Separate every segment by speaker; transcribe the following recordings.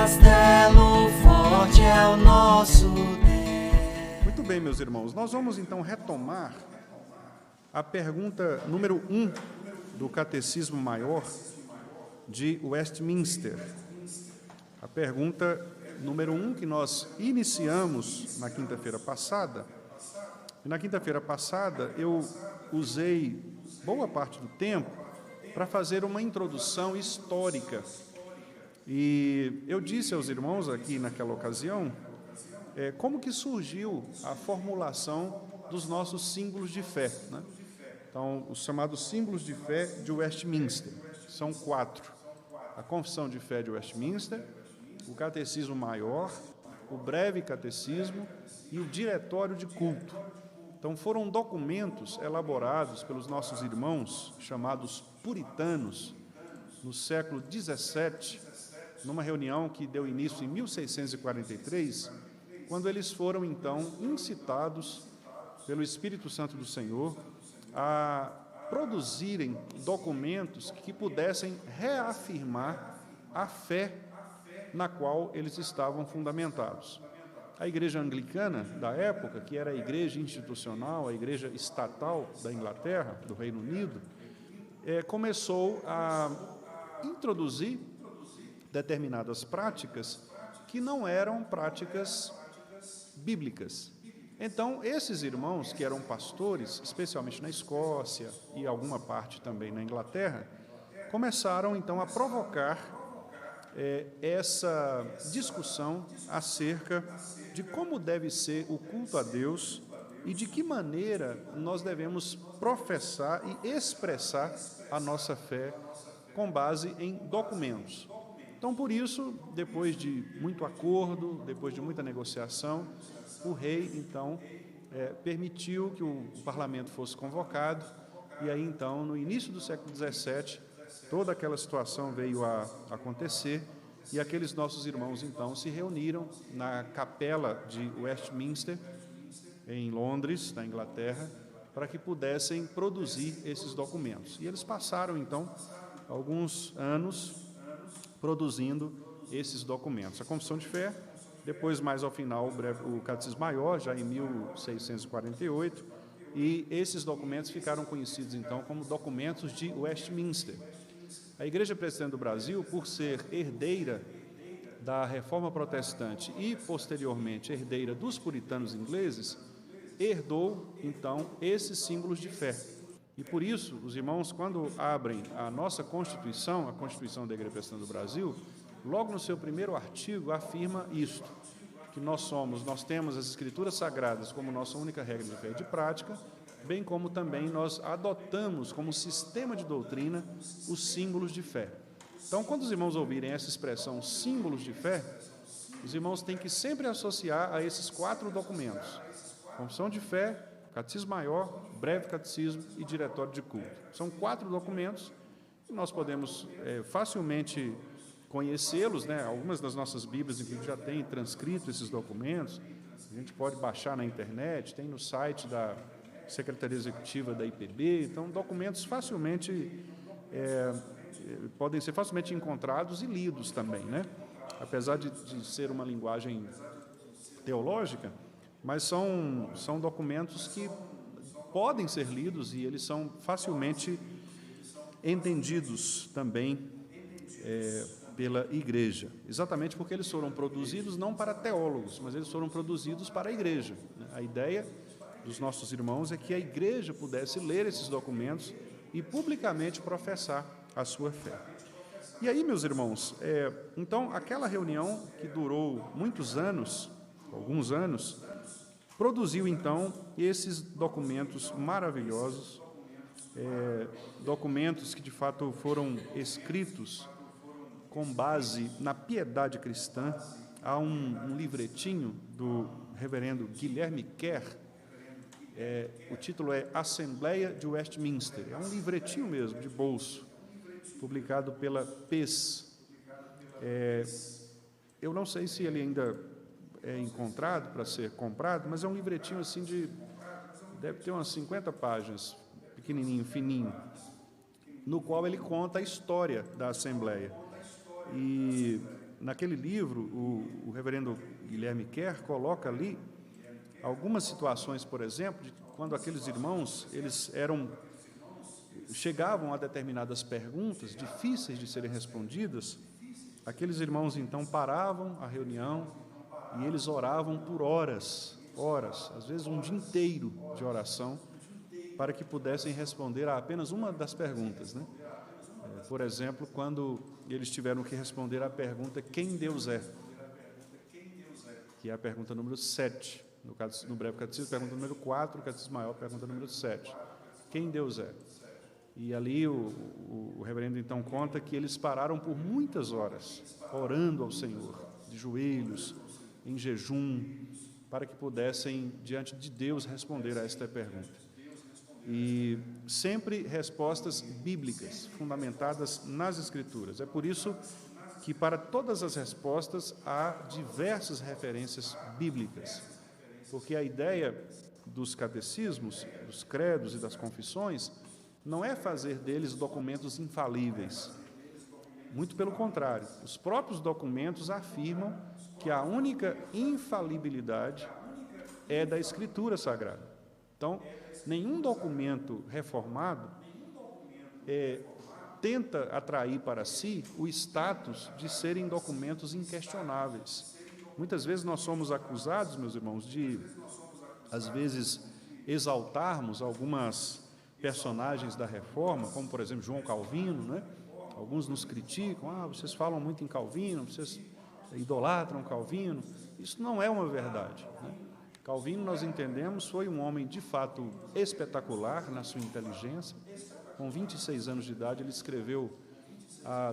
Speaker 1: castelo forte é o nosso Deus.
Speaker 2: Muito bem, meus irmãos, nós vamos então retomar a pergunta número 1 do Catecismo Maior de Westminster. A pergunta número 1 que nós iniciamos na quinta-feira passada. E na quinta-feira passada eu usei boa parte do tempo para fazer uma introdução histórica. E eu disse aos irmãos aqui naquela ocasião como que surgiu a formulação dos nossos símbolos de fé, né? Então, os chamados símbolos de fé de Westminster. São 4. A Confissão de Fé de Westminster, o Catecismo Maior, o Breve Catecismo e o Diretório de Culto. Então, foram documentos elaborados pelos nossos irmãos, chamados puritanos, no século XVII, numa reunião que deu início em 1643, quando eles foram, então, incitados pelo Espírito Santo do Senhor a produzirem documentos que pudessem reafirmar a fé na qual eles estavam fundamentados. A igreja anglicana da época, que era a igreja institucional, a igreja estatal da Inglaterra, do Reino Unido, começou a introduzir determinadas práticas que não eram práticas bíblicas. Então, esses irmãos que eram pastores, especialmente na Escócia e alguma parte também na Inglaterra, começaram então a provocar essa discussão acerca de como deve ser o culto a Deus e de que maneira nós devemos professar e expressar a nossa fé com base em documentos. Então, por isso, depois de muito acordo, depois de muita negociação, o rei, então, permitiu que o parlamento fosse convocado, e aí, então, no início do século XVII, toda aquela situação veio a acontecer, e aqueles nossos irmãos, então, se reuniram na capela de Westminster, em Londres, na Inglaterra, para que pudessem produzir esses documentos. E eles passaram, então, alguns anos produzindo esses documentos. A Confissão de Fé, depois, mais ao final, o Catecismo Maior, já em 1648, e esses documentos ficaram conhecidos, então, como documentos de Westminster. A Igreja Presbiteriana do Brasil, por ser herdeira da Reforma Protestante e, posteriormente, herdeira dos puritanos ingleses, herdou, então, esses símbolos de fé. E, por isso, os irmãos, quando abrem a nossa Constituição, a Constituição da Igreja Presbiteriana do Brasil, logo no seu primeiro artigo afirma isto, que nós temos as Escrituras Sagradas como nossa única regra de fé e de prática, bem como também nós adotamos como sistema de doutrina os símbolos de fé. Então, quando os irmãos ouvirem essa expressão símbolos de fé, os irmãos têm que sempre associar a esses 4 documentos: Confissão de Fé, Catecismo Maior, Breve Catecismo e Diretório de Culto. São 4 documentos que nós podemos facilmente conhecê-los, né? Algumas das nossas Bíblias, inclusive, já têm transcrito esses documentos. A gente pode baixar na internet, tem no site da Secretaria Executiva da IPB. Então, documentos facilmente podem ser facilmente encontrados e lidos também, né? Apesar de ser uma linguagem teológica, mas são documentos que podem ser lidos e eles são facilmente entendidos também pela igreja, exatamente porque eles foram produzidos não para teólogos, mas eles foram produzidos para a igreja. A ideia dos nossos irmãos é que a igreja pudesse ler esses documentos e publicamente professar a sua fé. E aí, meus irmãos, então, aquela reunião que durou muitos anos, alguns anos, produziu, então, esses documentos maravilhosos, documentos que, de fato, foram escritos com base na piedade cristã. Há um livretinho do reverendo Guilherme Kerr, o título é Assembleia de Westminster. É um livretinho mesmo, de bolso, publicado pela PES. Eu não sei se ele ainda é encontrado para ser comprado, mas é um livretinho assim deve ter umas 50 páginas, pequenininho, fininho, no qual ele conta a história da Assembleia. E naquele livro, o reverendo Guilherme Kerr coloca ali algumas situações, por exemplo, de quando aqueles irmãos, chegavam a determinadas perguntas difíceis de serem respondidas, aqueles irmãos então paravam a reunião e eles oravam por horas, às vezes um dia inteiro de oração, para que pudessem responder a apenas uma das perguntas, né? Por exemplo, quando eles tiveram que responder à pergunta quem Deus é, que é a pergunta número 7, no breve catecismo, pergunta número 4, o catecismo maior, pergunta número 7, quem Deus é? E ali o reverendo então conta que eles pararam por muitas horas, orando ao Senhor, de joelhos, em jejum, para que pudessem, diante de Deus, responder a esta pergunta. E sempre respostas bíblicas, fundamentadas nas Escrituras. É por isso que, para todas as respostas, há diversas referências bíblicas, porque a ideia dos catecismos, dos credos e das confissões não é fazer deles documentos infalíveis. Muito pelo contrário, os próprios documentos afirmam que a única infalibilidade é da Escritura Sagrada. Então, nenhum documento reformado tenta atrair para si o status de serem documentos inquestionáveis. Muitas vezes nós somos acusados, meus irmãos, de, às vezes, exaltarmos algumas personagens da Reforma, como, por exemplo, João Calvino, né? Alguns nos criticam, vocês falam muito em Calvino, vocês idolatram Calvino. Isso não é uma verdade, né? Calvino, nós entendemos, foi um homem, de fato, espetacular na sua inteligência. Com 26 anos de idade, ele escreveu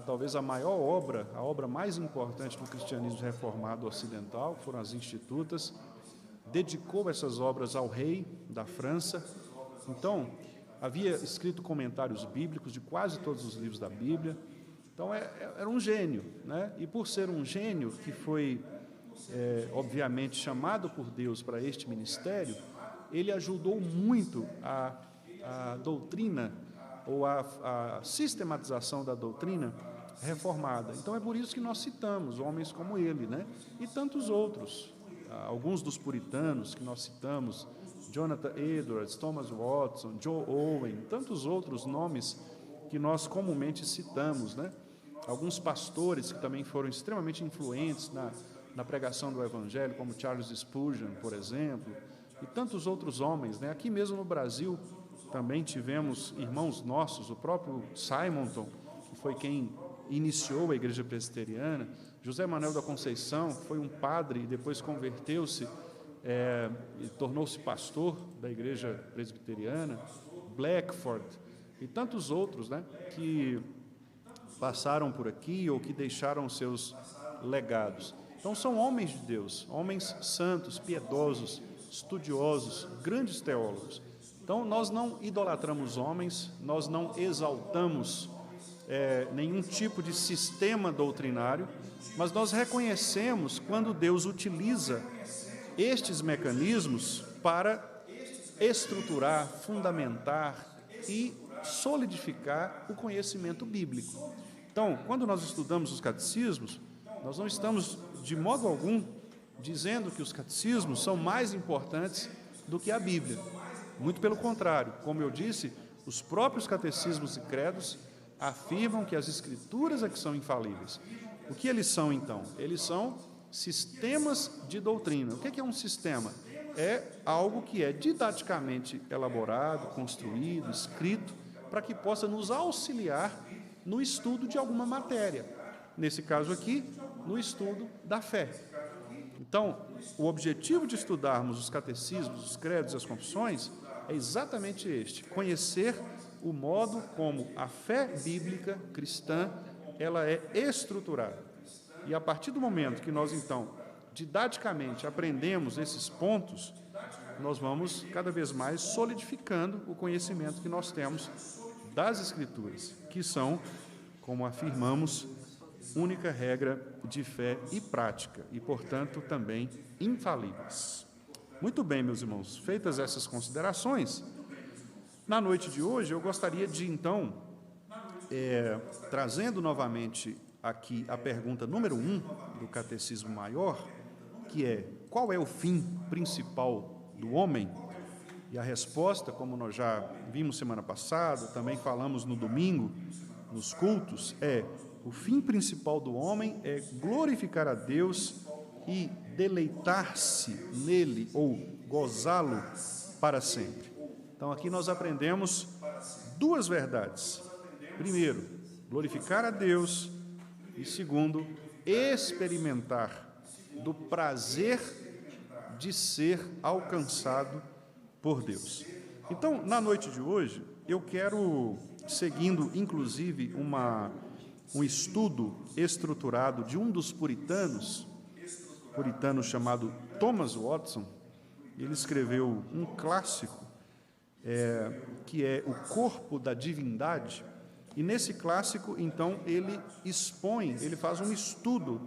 Speaker 2: talvez a maior obra, a obra mais importante do cristianismo reformado ocidental, que foram as Institutas. Dedicou essas obras ao rei da França. Então, havia escrito comentários bíblicos de quase todos os livros da Bíblia. Então, era um gênio, né? E por ser um gênio que foi obviamente chamado por Deus para este ministério, ele ajudou muito a doutrina ou a sistematização da doutrina reformada. Então é por isso que nós citamos homens como ele, né? E tantos outros, alguns dos puritanos que nós citamos, Jonathan Edwards, Thomas Watson, Joe Owen, tantos outros nomes que nós comumente citamos, né? Alguns pastores que também foram extremamente influentes na pregação do Evangelho, como Charles Spurgeon, por exemplo, e tantos outros homens, né? Aqui mesmo no Brasil também tivemos irmãos nossos, o próprio Simonton, que foi quem iniciou a Igreja Presbiteriana, José Manuel da Conceição, que foi um padre e depois converteu-se e tornou-se pastor da Igreja Presbiteriana, Blackford, e tantos outros, né, que passaram por aqui ou que deixaram seus legados. Então, são homens de Deus, homens santos, piedosos, estudiosos, grandes teólogos. Então, nós não idolatramos homens, nós não exaltamos nenhum tipo de sistema doutrinário, mas nós reconhecemos quando Deus utiliza estes mecanismos para estruturar, fundamentar e solidificar o conhecimento bíblico. Então, quando nós estudamos os catecismos, nós não estamos, de modo algum, dizendo que os catecismos são mais importantes do que a Bíblia. Muito pelo contrário, como eu disse, os próprios catecismos e credos afirmam que as Escrituras é que são infalíveis. O que eles são, então? Eles são sistemas de doutrina. O que é um sistema? É algo que é didaticamente elaborado, construído, escrito, para que possa nos auxiliar no estudo de alguma matéria. Nesse caso aqui, no estudo da fé. Então, o objetivo de estudarmos os catecismos, os credos e as confissões é exatamente este: conhecer o modo como a fé bíblica cristã ela é estruturada. E a partir do momento que nós, então, didaticamente aprendemos esses pontos, nós vamos cada vez mais solidificando o conhecimento que nós temos das Escrituras, que são, como afirmamos, única regra de fé e prática, e, portanto, também infalíveis. Muito bem, meus irmãos, feitas essas considerações, na noite de hoje eu gostaria de, então, trazendo novamente aqui a pergunta número 1 do Catecismo Maior, que é: qual é o fim principal do homem? E a resposta, como nós já vimos semana passada, também falamos no domingo, nos cultos, é: o fim principal do homem é glorificar a Deus e deleitar-se nele, ou gozá-lo para sempre. Então, aqui nós aprendemos duas verdades. Primeiro, glorificar a Deus, e segundo, experimentar do prazer de ser alcançado por Deus. Então, na noite de hoje, eu quero, seguindo inclusive um estudo estruturado de um dos puritanos chamado Thomas Watson. Ele escreveu um clássico que é O Corpo da Divindade, e nesse clássico, então, ele faz um estudo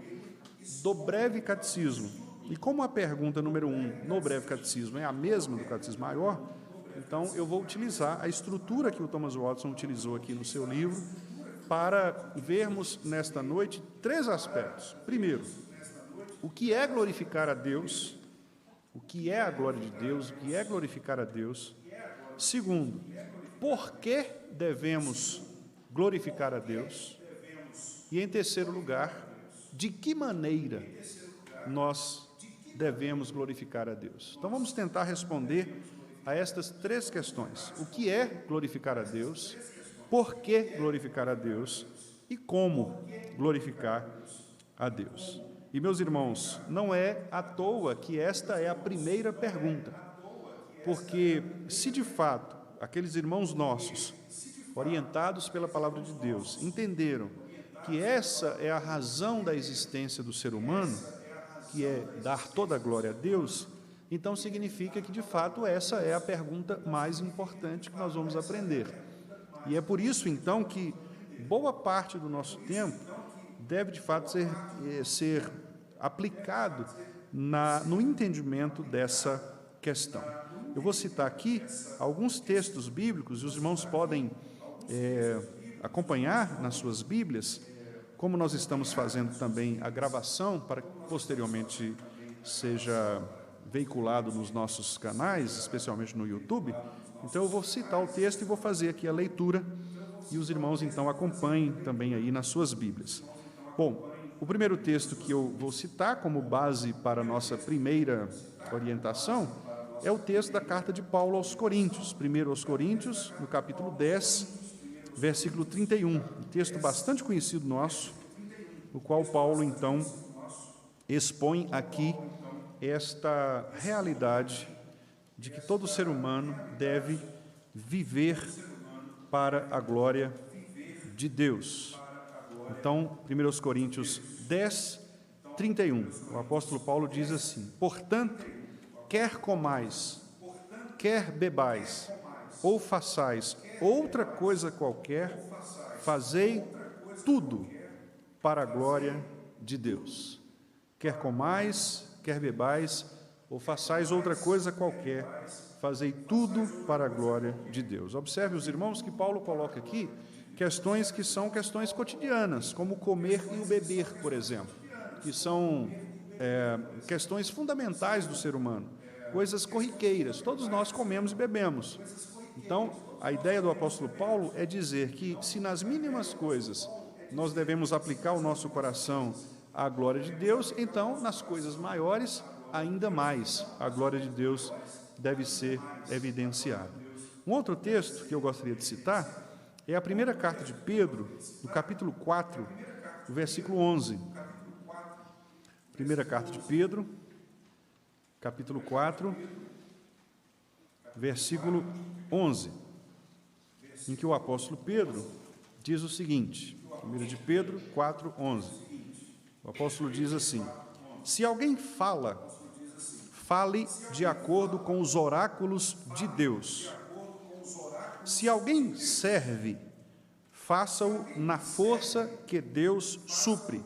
Speaker 2: do breve catecismo. E como a pergunta número 1 no breve catecismo é a mesma do Catecismo Maior, então eu vou utilizar a estrutura que o Thomas Watson utilizou aqui no seu livro para vermos nesta noite 3 aspectos. Primeiro, o que é glorificar a Deus? O que é a glória de Deus? O que é glorificar a Deus? Segundo, por que devemos glorificar a Deus? E, em terceiro lugar, de que maneira nós devemos glorificar a Deus? Então, vamos tentar responder a estas 3 questões. O que é glorificar a Deus? Por que glorificar a Deus? E como glorificar a Deus? E, meus irmãos, não é à toa que esta é a primeira pergunta, porque se de fato aqueles irmãos nossos, orientados pela palavra de Deus, entenderam que essa é a razão da existência do ser humano, que é dar toda a glória a Deus, então significa que de fato essa é a pergunta mais importante que nós vamos aprender. E é por isso então que boa parte do nosso tempo deve de fato ser aplicado no entendimento dessa questão. Eu vou citar aqui alguns textos bíblicos, e os irmãos podem acompanhar nas suas Bíblias, como nós estamos fazendo também a gravação, para que posteriormente seja veiculado nos nossos canais, especialmente no YouTube. Então eu vou citar o texto e vou fazer aqui a leitura, e os irmãos então acompanhem também aí nas suas Bíblias. Bom, o primeiro texto que eu vou citar como base para a nossa primeira orientação é o texto da carta de Paulo aos Coríntios, 1 aos Coríntios, no capítulo 10, versículo 31, um texto bastante conhecido nosso, no qual Paulo, então, expõe aqui esta realidade de que todo ser humano deve viver para a glória de Deus. Então, 1 Coríntios 10, 31, o apóstolo Paulo diz assim: portanto, quer comais, quer bebais, ou façais outra coisa qualquer, fazei tudo para a glória de Deus. Quer comais, quer bebais, ou façais outra coisa qualquer, fazei tudo para a glória de Deus. Observe, os irmãos, que Paulo coloca aqui questões que são questões cotidianas, como o comer e o beber, por exemplo, que são questões fundamentais do ser humano, coisas corriqueiras, todos nós comemos e bebemos. Então, a ideia do apóstolo Paulo é dizer que, se nas mínimas coisas nós devemos aplicar o nosso coração à glória de Deus, então, nas coisas maiores, ainda mais, a glória de Deus deve ser evidenciada. Um outro texto que eu gostaria de citar é a primeira carta de Pedro, no capítulo 4, no versículo 11. Primeira carta de Pedro, capítulo 4, versículo 11, em que o apóstolo Pedro diz o seguinte, 1 de Pedro 4, 11. O apóstolo diz assim: se alguém fale de acordo com os oráculos de Deus. Se alguém serve, faça-o na força que Deus supre.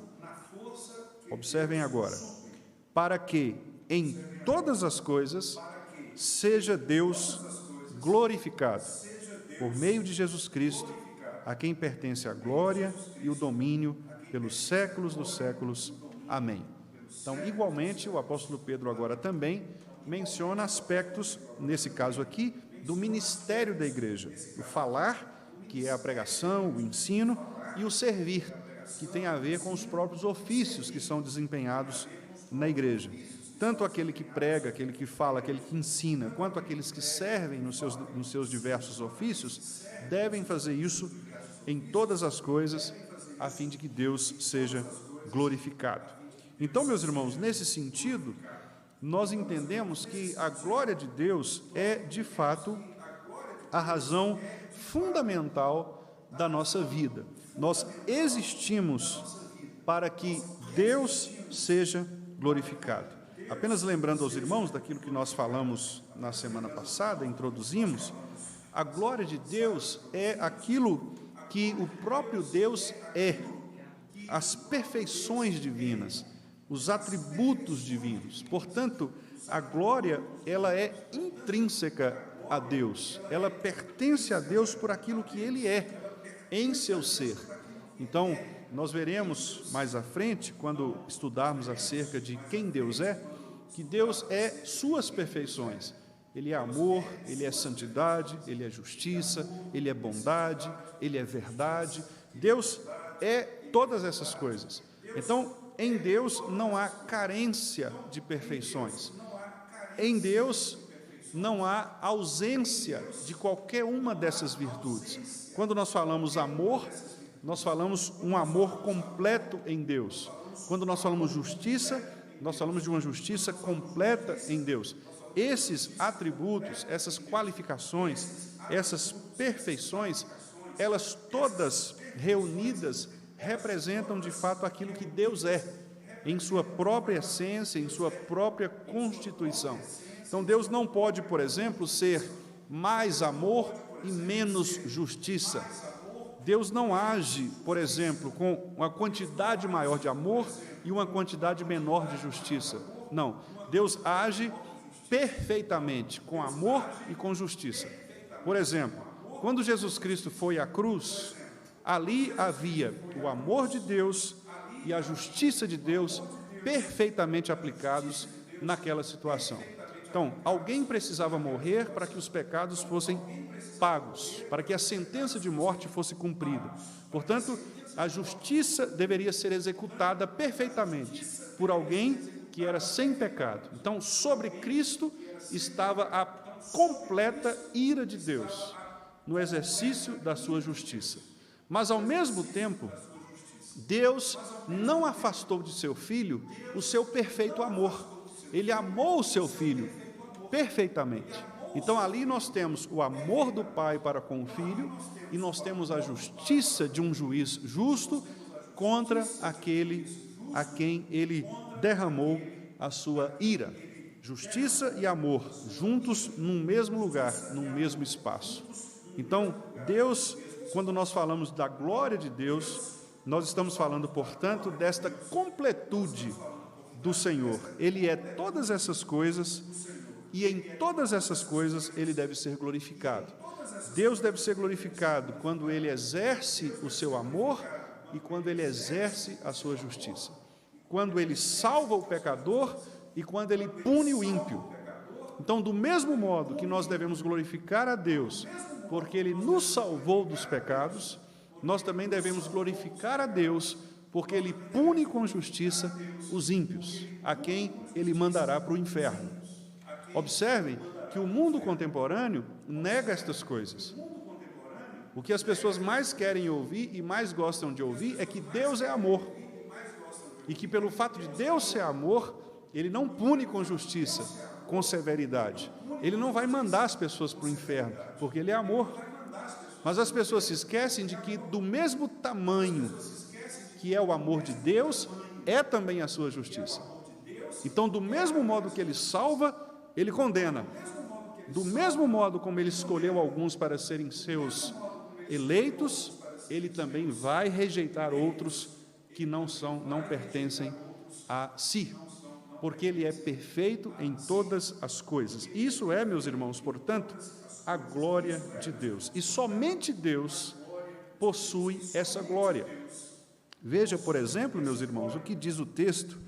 Speaker 2: Observem agora, para que em todas as coisas seja Deus glorificado, por meio de Jesus Cristo, a quem pertence a glória e o domínio pelos séculos dos séculos. Amém. Então, igualmente, o apóstolo Pedro agora também menciona aspectos, nesse caso aqui, do ministério da igreja. O falar, que é a pregação, o ensino, e o servir, que tem a ver com os próprios ofícios que são desempenhados na igreja. Tanto aquele que prega, aquele que fala, aquele que ensina, quanto aqueles que servem nos seus diversos ofícios, devem fazer isso em todas as coisas, a fim de que Deus seja glorificado. Então, meus irmãos, nesse sentido, nós entendemos que a glória de Deus é, de fato, a razão fundamental da nossa vida. Nós existimos para que Deus seja glorificado. Apenas lembrando aos irmãos daquilo que nós falamos na semana passada, introduzimos, a glória de Deus é aquilo que o próprio Deus é, as perfeições divinas, os atributos divinos. Portanto, a glória, ela é intrínseca a Deus, ela pertence a Deus por aquilo que Ele é, em seu ser. Então, nós veremos mais à frente, quando estudarmos acerca de quem Deus é, que Deus é suas perfeições. Ele é amor, Ele é santidade, Ele é justiça, Ele é bondade, Ele é verdade. Deus é todas essas coisas. Então, em Deus não há carência de perfeições. Em Deus não há ausência de qualquer uma dessas virtudes. Quando nós falamos amor, nós falamos um amor completo em Deus. Quando nós falamos justiça, nós falamos de uma justiça completa em Deus. Esses atributos, essas qualificações, essas perfeições, elas todas reunidas representam de fato aquilo que Deus é, em sua própria essência, em sua própria constituição. Então, Deus não pode, por exemplo, ser mais amor e menos justiça. Deus não age, por exemplo, com uma quantidade maior de amor e uma quantidade menor de justiça. Não, Deus age perfeitamente com amor e com justiça. Por exemplo, quando Jesus Cristo foi à cruz, ali havia o amor de Deus e a justiça de Deus perfeitamente aplicados naquela situação. Então, alguém precisava morrer para que os pecados fossem pagos, para que a sentença de morte fosse cumprida. Portanto, a justiça deveria ser executada perfeitamente por alguém que era sem pecado. Então, sobre Cristo estava a completa ira de Deus no exercício da sua justiça. Mas, ao mesmo tempo, Deus não afastou de seu Filho o seu perfeito amor. Ele amou o seu Filho perfeitamente. Então, ali nós temos o amor do Pai para com o Filho e nós temos a justiça de um juiz justo contra aquele a quem Ele derramou a sua ira. Justiça e amor juntos num mesmo lugar, num mesmo espaço. Então, Deus, quando nós falamos da glória de Deus, nós estamos falando, portanto, desta completude do Senhor. Ele é todas essas coisas e em todas essas coisas Ele deve ser glorificado. Deus deve ser glorificado quando Ele exerce o seu amor e quando Ele exerce a sua justiça. Quando Ele salva o pecador e quando Ele pune o ímpio. Então, do mesmo modo que nós devemos glorificar a Deus porque Ele nos salvou dos pecados, nós também devemos glorificar a Deus porque Ele pune com justiça os ímpios, a quem Ele mandará para o inferno. Observem que o mundo contemporâneo nega estas coisas. O que as pessoas mais querem ouvir e mais gostam de ouvir é que Deus é amor. E que pelo fato de Deus ser amor, Ele não pune com justiça, com severidade. Ele não vai mandar as pessoas para o inferno, porque Ele é amor. Mas as pessoas se esquecem de que do mesmo tamanho que é o amor de Deus, é também a sua justiça. Então, do mesmo modo que Ele salva, Ele condena. Do mesmo modo como Ele escolheu alguns para serem seus eleitos, Ele também vai rejeitar outros que não pertencem a si, porque Ele é perfeito em todas as coisas. Isso é, meus irmãos, portanto, a glória de Deus. E somente Deus possui essa glória. Veja, por exemplo, meus irmãos, o que diz o texto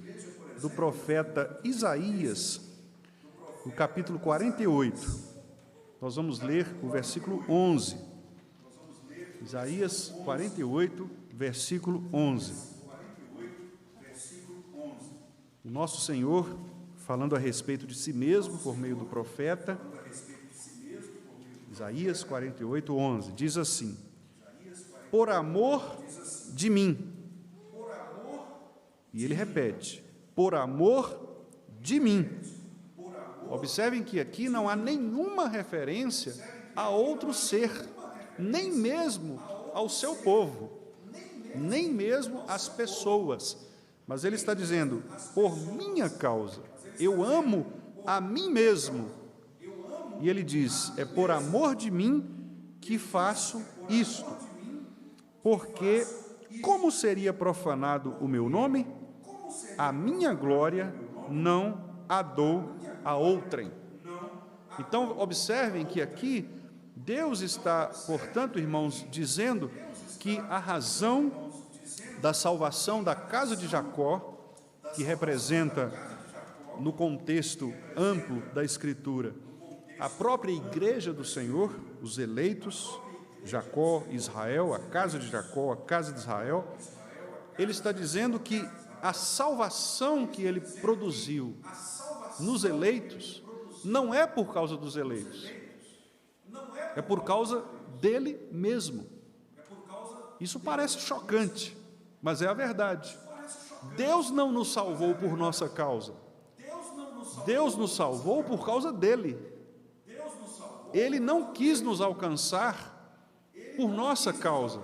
Speaker 2: do profeta Isaías, no capítulo 48. Nós vamos ler o versículo 11. Isaías 48, versículo 11. O nosso Senhor, falando a respeito de si mesmo por meio do profeta, Isaías 48, 11, diz assim: por amor de mim. E ele repete: por amor de mim. Observem que aqui não há nenhuma referência a outro ser, nem mesmo ao seu povo, nem mesmo às pessoas. Mas ele está dizendo: por minha causa, eu amo a mim mesmo. E ele diz: é por amor de mim que faço isto. Porque como seria profanado o meu nome? A minha glória não a dou a outrem. Então, observem que aqui Deus está, portanto, irmãos, dizendo que a razão da salvação da casa de Jacó, que representa, no contexto amplo da Escritura, a própria igreja do Senhor, os eleitos, Jacó, Israel, a casa de Jacó, a casa de Israel, ele está dizendo que a salvação que ele produziu nos eleitos não é por causa dos eleitos, é por causa dele mesmo. Isso parece chocante, mas é a verdade. Deus não nos salvou por nossa causa. Deus nos salvou por causa dele. Ele não quis nos alcançar por nossa causa.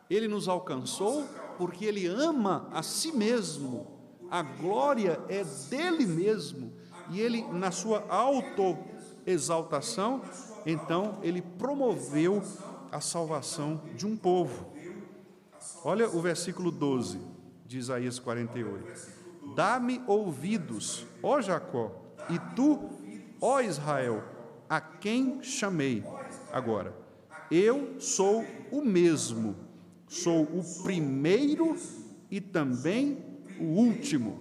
Speaker 2: Ele nos alcançou porque ele ama a si mesmo. A glória é dele mesmo. E ele, na sua autoexaltação, então, ele promoveu a salvação de um povo. Olha o versículo 12 de Isaías 48. Dá-me ouvidos, ó Jacó, e tu, ó Israel, a quem chamei. Agora, eu sou o mesmo, sou o primeiro e também o último.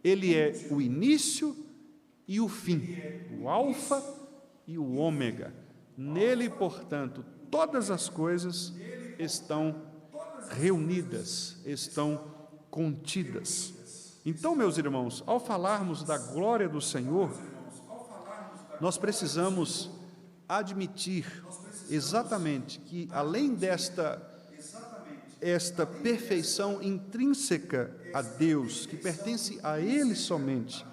Speaker 2: Ele é o início e o fim, o alfa e o ômega. Nele, portanto, todas as coisas estão reunidas, estão contidas. Então, meus irmãos, ao falarmos da glória do Senhor, nós precisamos admitir exatamente que, além desta perfeição intrínseca a Deus, que pertence a Ele somente,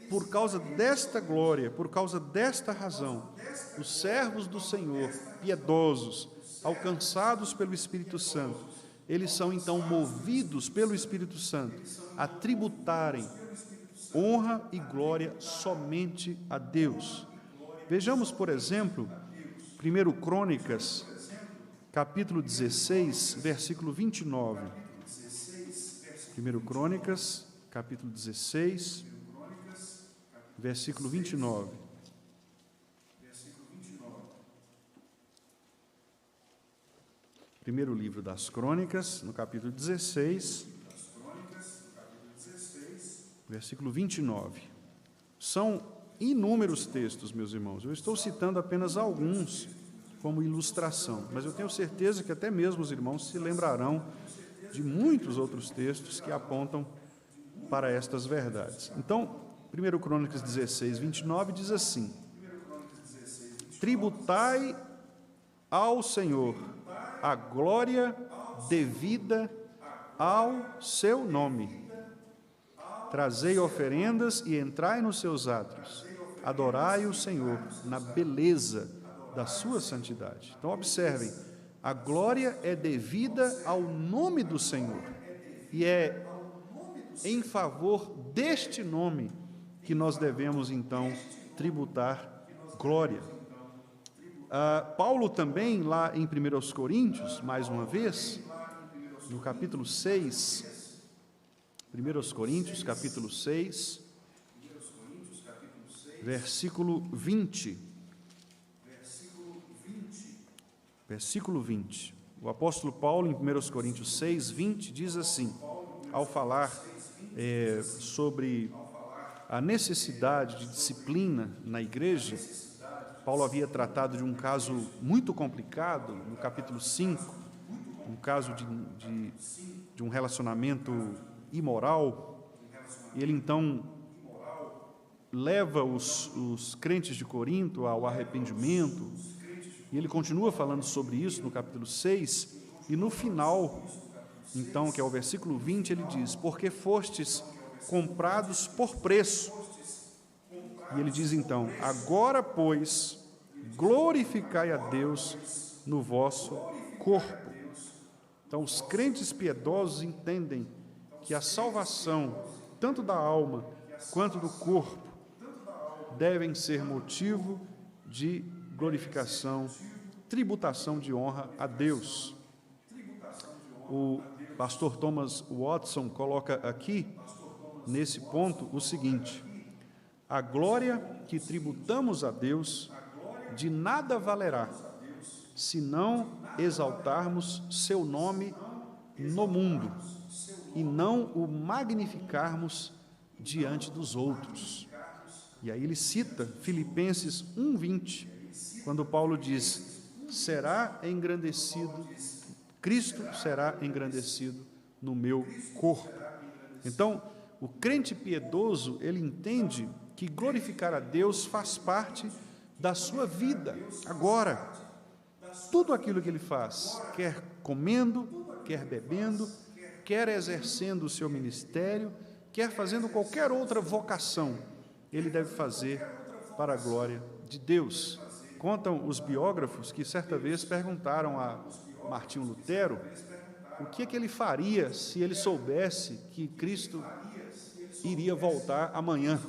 Speaker 2: por causa desta glória, por causa desta razão, os servos do Senhor, piedosos, alcançados pelo Espírito Santo, eles são então movidos pelo Espírito Santo a tributarem honra e glória somente a Deus. Vejamos, por exemplo, 1 Crônicas, capítulo 16, versículo 29. 1 Crônicas, capítulo 16, versículo 29. Primeiro livro das Crônicas, no capítulo 16, versículo 29. São inúmeros textos, meus irmãos. Eu estou citando apenas alguns como ilustração, mas eu tenho certeza que até mesmo os irmãos se lembrarão de muitos outros textos que apontam para estas verdades. Então, 1 Crônicas 16, 29 diz assim: tributai ao Senhor a glória devida ao seu nome. Trazei oferendas e entrai nos seus átrios. Adorai o Senhor na beleza da sua santidade. Então, observem, a glória é devida ao nome do Senhor. E é em favor deste nome que nós devemos, então, tributar glória. Paulo também, lá em 1 Coríntios, mais uma vez, no capítulo 6, 1 Coríntios, capítulo 6, versículo 20. Versículo 20. O apóstolo Paulo, em 1 Coríntios 6, 20, diz assim, ao falar sobre a necessidade de disciplina na igreja. Paulo havia tratado de um caso muito complicado, no capítulo 5, um caso de um relacionamento imoral. E ele, então, leva os crentes de Corinto ao arrependimento, e ele continua falando sobre isso no capítulo 6, e no final, então, que é o versículo 20, ele diz, porque fostes comprados por preço. E ele diz então, agora, pois, glorificai a Deus no vosso corpo. Então, os crentes piedosos entendem que a salvação, tanto da alma quanto do corpo, devem ser motivo de glorificação, tributação de honra a Deus. O pastor Thomas Watson coloca aqui, nesse ponto, o seguinte: a glória que tributamos a Deus de nada valerá, se não exaltarmos seu nome no mundo e não o magnificarmos diante dos outros. E aí ele cita Filipenses 1:20, quando Paulo diz, será engrandecido, Cristo será engrandecido no meu corpo. Então, o crente piedoso, ele entende que glorificar a Deus faz parte da sua vida, agora. Tudo aquilo que ele faz, quer comendo, quer bebendo, quer exercendo o seu ministério, quer fazendo qualquer outra vocação, ele deve fazer para a glória de Deus. Contam os biógrafos que certa vez perguntaram a Martinho Lutero o que ele faria se ele soubesse que Cristo iria voltar amanhã.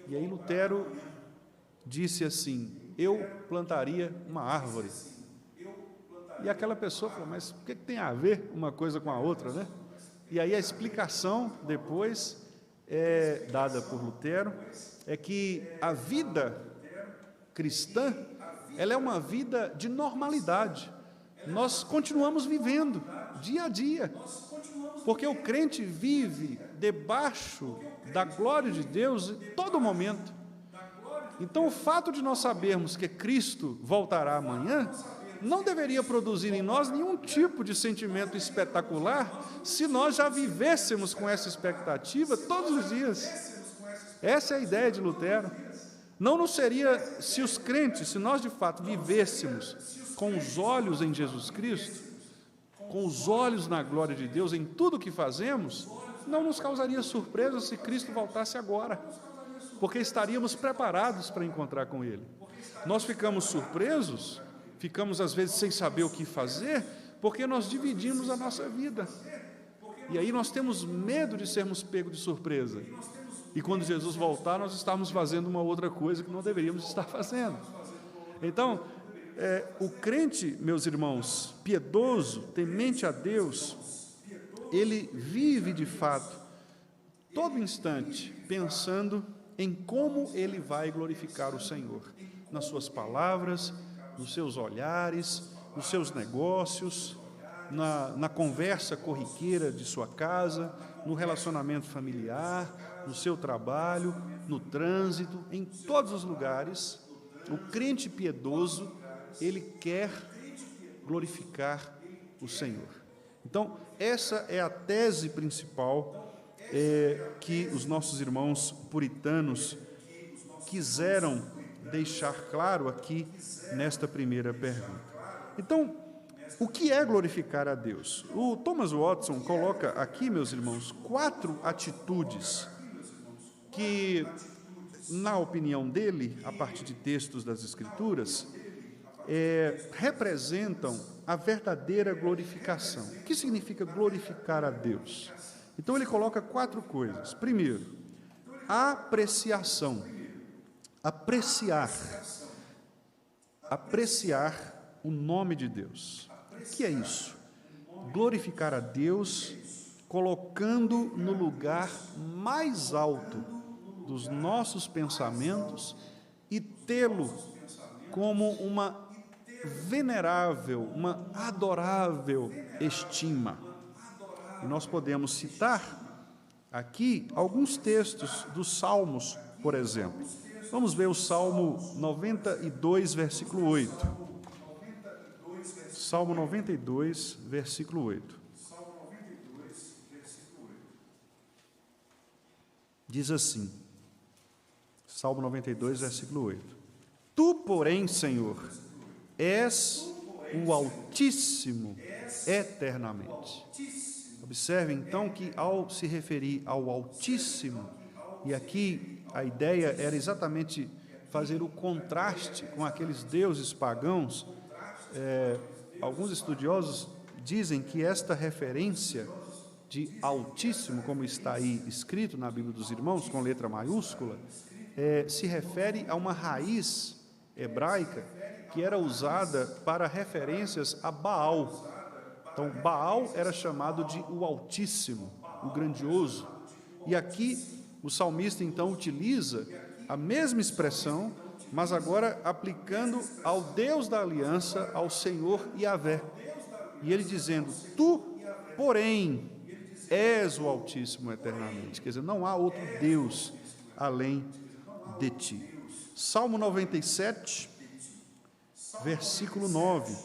Speaker 2: E aí Lutero disse assim, eu plantaria uma árvore. E aquela pessoa falou, mas o que tem a ver uma coisa com a outra, né? E aí a explicação depois dada por Lutero é que a vida cristã, ela é uma vida de normalidade. Nós continuamos vivendo dia a dia, porque o crente vive debaixo da glória de Deus em todo momento. Então, o fato de nós sabermos que Cristo voltará amanhã não deveria produzir em nós nenhum tipo de sentimento espetacular se nós já vivêssemos com essa expectativa todos os dias. Essa é a ideia de Lutero. Não nos seria, se os crentes, se nós de fato vivêssemos com os olhos em Jesus Cristo, com os olhos na glória de Deus em tudo o que fazemos, não nos causaria surpresa se Cristo voltasse agora, porque estaríamos preparados para encontrar com Ele. Nós ficamos surpresos, ficamos às vezes sem saber o que fazer, porque nós dividimos a nossa vida. E aí nós temos medo de sermos pegos de surpresa. E quando Jesus voltar, nós estamos fazendo uma outra coisa que não deveríamos estar fazendo. Então, o crente, meus irmãos, piedoso, temente a Deus, ele vive de fato, todo instante, pensando em como ele vai glorificar o Senhor, nas suas palavras, nos seus olhares, nos seus negócios, na conversa corriqueira de sua casa, no relacionamento familiar, no seu trabalho, no trânsito, em todos os lugares. O crente piedoso, ele quer glorificar o Senhor. Então, essa é a tese principal que os nossos irmãos puritanos quiseram deixar claro aqui nesta primeira pergunta. Então, o que é glorificar a Deus? O Thomas Watson coloca aqui, meus irmãos, 4 atitudes que, na opinião dele, a partir de textos das Escrituras, representam a verdadeira glorificação. O que significa glorificar a Deus? Então, ele coloca 4 coisas. Primeiro, apreciação. Apreciar o nome de Deus. O que é isso? Glorificar a Deus colocando no lugar mais alto dos nossos pensamentos e tê-lo como uma venerável, uma adorável estima. E nós podemos citar aqui alguns textos dos Salmos, por exemplo. Vamos ver o Salmo 92, versículo 8. Salmo 92, versículo 8. Diz assim, Salmo 92, versículo 8. Tu, porém, Senhor, és o Altíssimo eternamente. Observe, então, que ao se referir ao Altíssimo, e aqui a ideia era exatamente fazer o contraste com aqueles deuses pagãos, alguns estudiosos dizem que esta referência de Altíssimo, como está aí escrito na Bíblia dos Irmãos, com letra maiúscula, se refere a uma raiz hebraica que era usada para referências a Baal. Então, Baal era chamado de o Altíssimo, o Grandioso. E aqui o salmista, então, utiliza a mesma expressão, mas agora aplicando ao Deus da aliança, ao Senhor Yahvé. E ele dizendo, tu, porém, és o Altíssimo eternamente. Quer dizer, não há outro Deus além de ti. Salmo 97, versículo 9.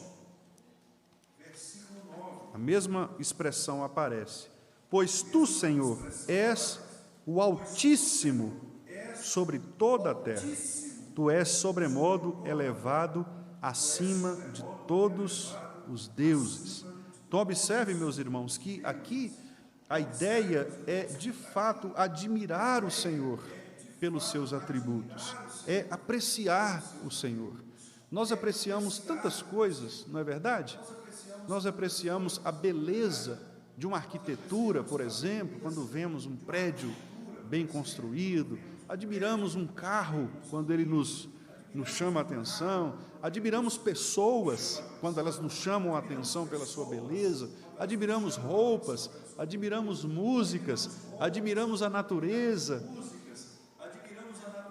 Speaker 2: A mesma expressão aparece. Pois tu, Senhor, és o Altíssimo sobre toda a terra. Tu és sobremodo elevado acima de todos os deuses. Então, observe, meus irmãos, que aqui a ideia é, de fato, admirar o Senhor pelos seus atributos, é apreciar o Senhor. Nós apreciamos tantas coisas, não é verdade? Nós apreciamos a beleza de uma arquitetura, por exemplo, quando vemos um prédio bem construído, admiramos um carro quando ele nos chama a atenção, admiramos pessoas quando elas nos chamam a atenção pela sua beleza, admiramos roupas, admiramos músicas, admiramos a natureza.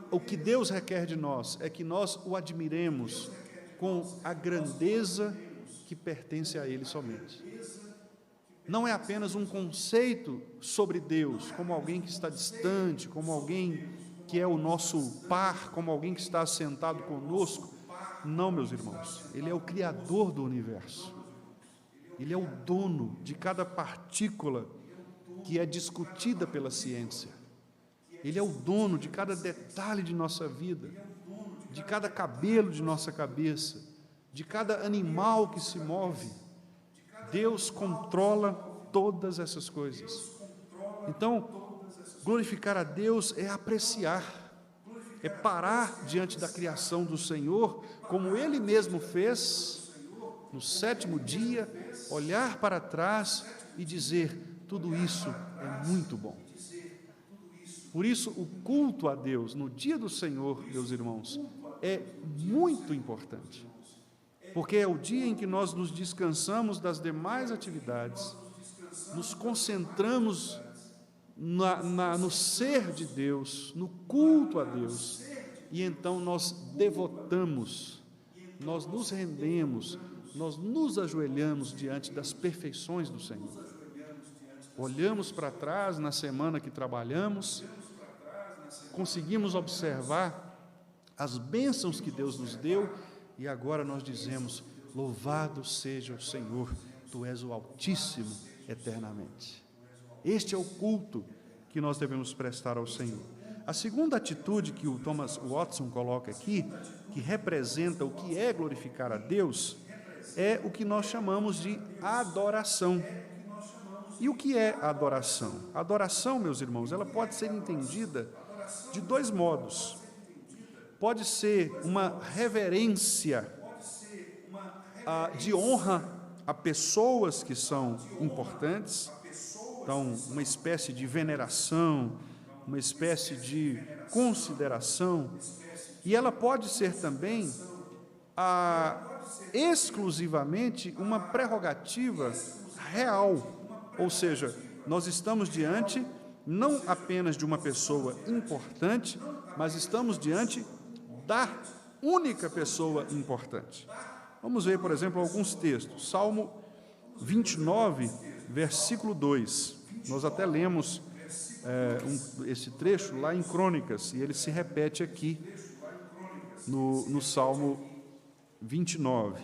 Speaker 2: O que Deus requer de nós é que nós o admiremos com a grandeza que pertence a Ele somente. Não é apenas um conceito sobre Deus, como alguém que está distante, como alguém que é o nosso par, como alguém que está assentado conosco. Não, meus irmãos, Ele é o Criador do universo. Ele é o dono de cada partícula que é discutida pela ciência. Ele é o dono de cada detalhe de nossa vida, de cada cabelo de nossa cabeça, de cada animal que se move. Deus controla todas essas coisas. Então, glorificar a Deus é apreciar, é parar diante da criação do Senhor, como Ele mesmo fez, no sétimo dia, olhar para trás e dizer, tudo isso é muito bom. Por isso, o culto a Deus no dia do Senhor, meus irmãos, é muito importante. Porque é o dia em que nós nos descansamos das demais atividades, nos concentramos no ser de Deus, no culto a Deus, e então nós devotamos, nós nos rendemos, nós nos ajoelhamos diante das perfeições do Senhor. Olhamos para trás na semana que trabalhamos, conseguimos observar as bênçãos que Deus nos deu, e agora nós dizemos, louvado seja o Senhor, Tu és o Altíssimo eternamente. Este é o culto que nós devemos prestar ao Senhor. A segunda atitude que o Thomas Watson coloca aqui, que representa o que é glorificar a Deus, é o que nós chamamos de adoração. E o que é adoração? A adoração, meus irmãos, ela pode ser entendida de dois modos. Pode ser uma reverência de honra a pessoas que são importantes, então, uma espécie de veneração, uma espécie de consideração, e ela pode ser também exclusivamente uma prerrogativa real, ou seja, nós estamos diante não apenas de uma pessoa importante, mas estamos diante da única pessoa importante. Vamos ver, por exemplo, alguns textos. Salmo 29, versículo 2. Nós até lemos esse trecho lá em Crônicas, e ele se repete aqui no Salmo 29.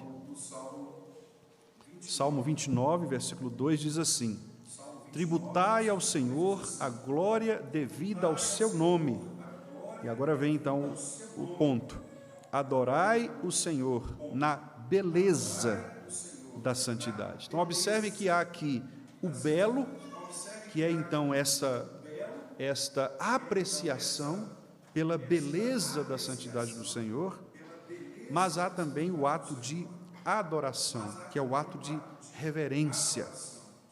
Speaker 2: Salmo 29, versículo 2 diz assim: tributai ao Senhor a glória devida ao seu nome. E agora vem então o ponto: adorai o Senhor na beleza da santidade. Então observe que há aqui o belo, que é então esta apreciação pela beleza da santidade do Senhor, mas há também o ato de adoração, que é o ato de reverência,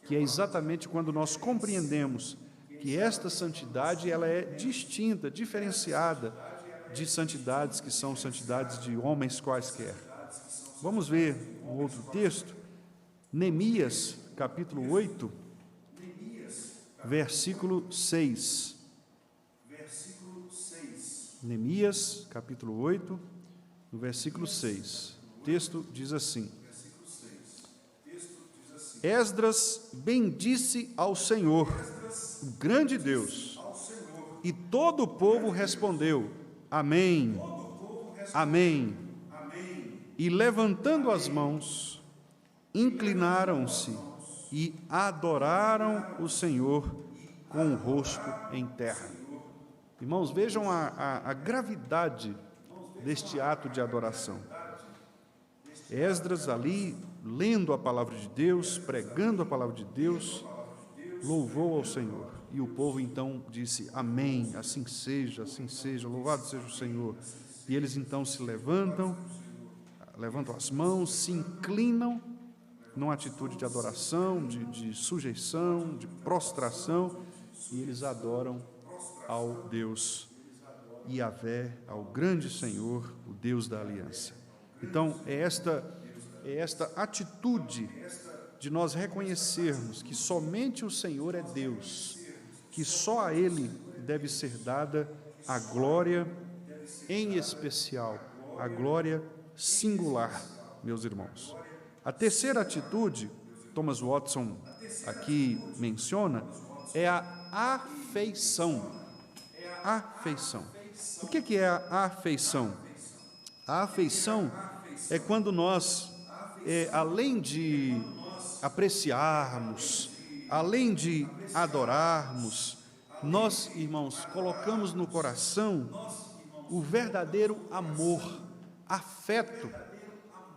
Speaker 2: que é exatamente quando nós compreendemos que esta santidade ela é distinta, diferenciada de santidades que são santidades de homens quaisquer. Vamos ver um outro texto, Neemias, capítulo 8, versículo 6. Neemias, capítulo 8, no versículo 6. O texto diz assim: Esdras bendisse ao Senhor, o grande Deus, e todo o povo respondeu: Amém, Amém. E levantando as mãos, inclinaram-se e adoraram o Senhor com o rosto em terra. Irmãos, vejam a gravidade deste ato de adoração. Esdras ali, lendo a palavra de Deus, pregando a palavra de Deus, louvou ao Senhor. E o povo então disse: Amém, assim seja, louvado seja o Senhor. E eles então se levantam as mãos, se inclinam numa atitude de adoração, de sujeição, de prostração, e eles adoram ao Deus Yahvé, ao grande Senhor, o Deus da aliança. Então, é esta atitude de nós reconhecermos que somente o Senhor é Deus, que só a Ele deve ser dada a glória em especial, a glória singular, meus irmãos. A terceira atitude, Thomas Watson aqui menciona, é a afeição. Afeição. O que é a afeição? A afeição é quando nós, além de apreciarmos, além de adorarmos, nós, irmãos, colocamos no coração o verdadeiro amor. Afeto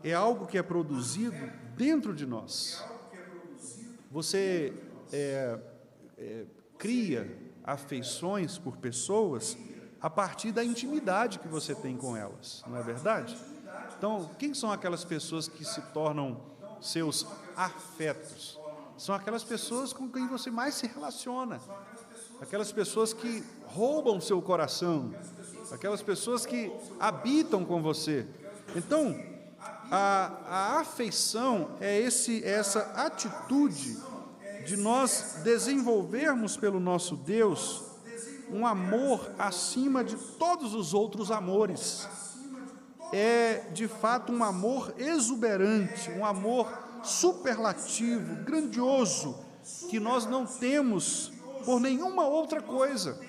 Speaker 2: é algo que é produzido dentro de nós. Você cria afeições por pessoas a partir da intimidade que você tem com elas, não é verdade? Então, quem são aquelas pessoas que se tornam seus afetos? São aquelas pessoas com quem você mais se relaciona, aquelas pessoas que roubam seu coração, aquelas pessoas que habitam com você. Então, a afeição é essa atitude de nós desenvolvermos pelo nosso Deus um amor acima de todos os outros amores. É, de fato, um amor exuberante, um amor superlativo, grandioso, que nós não temos por nenhuma outra coisa.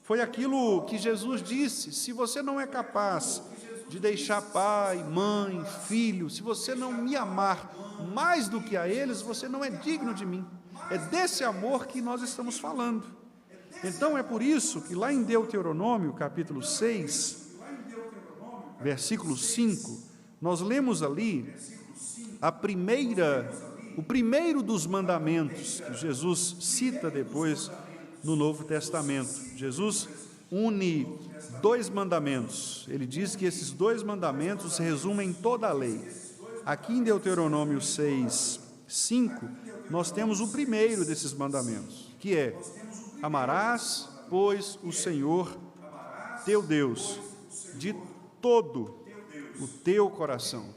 Speaker 2: Foi aquilo que Jesus disse: se você não é capaz de deixar pai, mãe, filho, se você não me amar mais do que a eles, você não é digno de mim. É desse amor que nós estamos falando. Então, é por isso que lá em Deuteronômio, capítulo 6, versículo 5, nós lemos ali o primeiro dos mandamentos que Jesus cita depois no Novo Testamento. Jesus une dois mandamentos. Ele diz que esses dois mandamentos resumem toda a lei. Aqui em Deuteronômio 6, 5, nós temos o primeiro desses mandamentos, que é: amarás, pois, o Senhor teu Deus de todo o teu coração,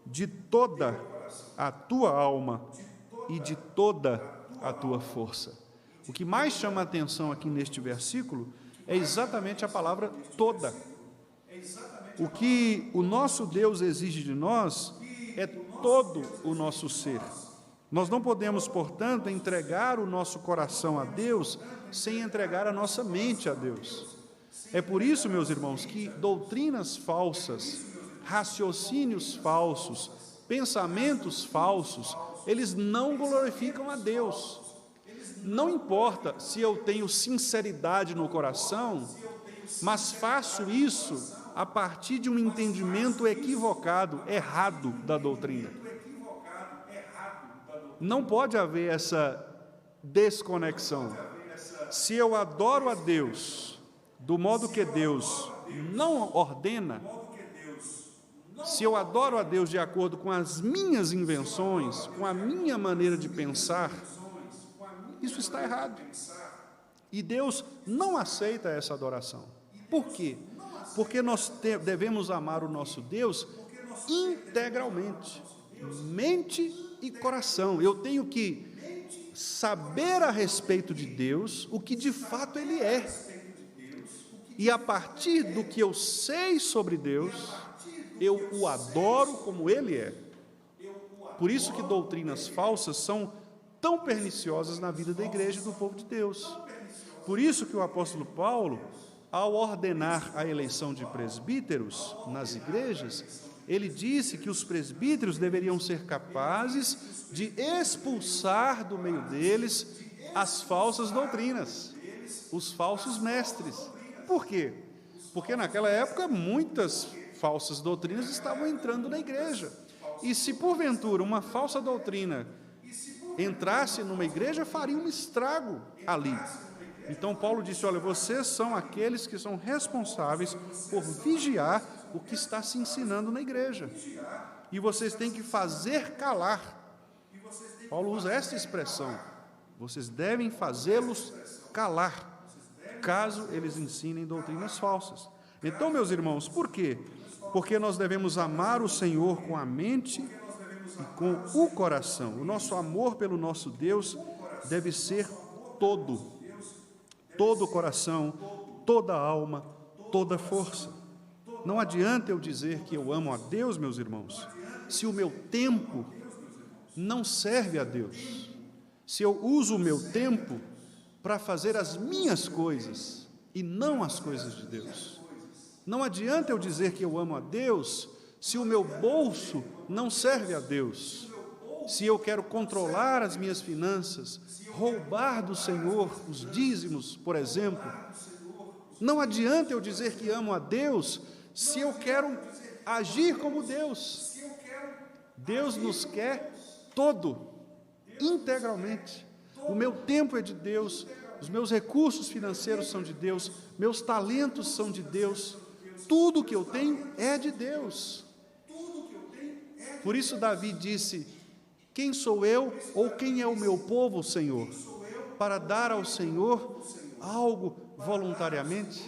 Speaker 2: de toda a tua alma e de toda a tua força. O que mais chama a atenção aqui neste versículo é exatamente a palavra toda. O que o nosso Deus exige de nós é todo o nosso ser. Nós não podemos, portanto, entregar o nosso coração a Deus sem entregar a nossa mente a Deus. É por isso, meus irmãos, que doutrinas falsas, raciocínios falsos, pensamentos falsos, eles não glorificam a Deus. Não importa se eu tenho sinceridade no coração, mas faço isso a partir de um entendimento equivocado, errado da doutrina. Não pode haver essa desconexão. Se eu adoro a Deus do modo que Deus não ordena, se eu adoro a Deus de acordo com as minhas invenções, com a minha maneira de pensar, isso está errado. E Deus não aceita essa adoração. Por quê? Porque nós devemos amar o nosso Deus integralmente, mente e coração. Eu tenho que saber a respeito de Deus o que de fato Ele é. E a partir do que eu sei sobre Deus, eu o adoro como Ele é. Por isso que doutrinas falsas são tão perniciosas na vida da igreja e do povo de Deus. Por isso que o apóstolo Paulo, ao ordenar a eleição de presbíteros nas igrejas, ele disse que os presbíteros deveriam ser capazes de expulsar do meio deles as falsas doutrinas, os falsos mestres. Por quê? Porque naquela época muitas falsas doutrinas estavam entrando na igreja. E se porventura uma falsa doutrina entrasse numa igreja, faria um estrago ali. Então Paulo disse: olha, vocês são aqueles que são responsáveis por vigiar o que está se ensinando na igreja. E vocês têm que fazer calar. Paulo usa essa expressão. Vocês devem fazê-los calar, caso eles ensinem doutrinas falsas. Então, meus irmãos, por quê? Porque nós devemos amar o Senhor com a mente e com o coração. O nosso amor pelo nosso Deus deve ser todo o coração, toda a alma, toda a força. Não adianta eu dizer que eu amo a Deus, meus irmãos, se o meu tempo não serve a Deus, se eu uso o meu tempo para fazer as minhas coisas e não as coisas de Deus. Não adianta eu dizer que eu amo a Deus se o meu bolso não serve a Deus, se eu quero controlar as minhas finanças, roubar do Senhor os dízimos, por exemplo. Não adianta eu dizer que amo a Deus se eu quero agir como Deus. Deus nos quer todo, integralmente. O meu tempo é de Deus, os meus recursos financeiros são de Deus, meus talentos são de Deus, tudo que eu tenho é de Deus. Por isso Davi disse: quem sou eu ou quem é o meu povo, Senhor, para dar ao Senhor algo voluntariamente?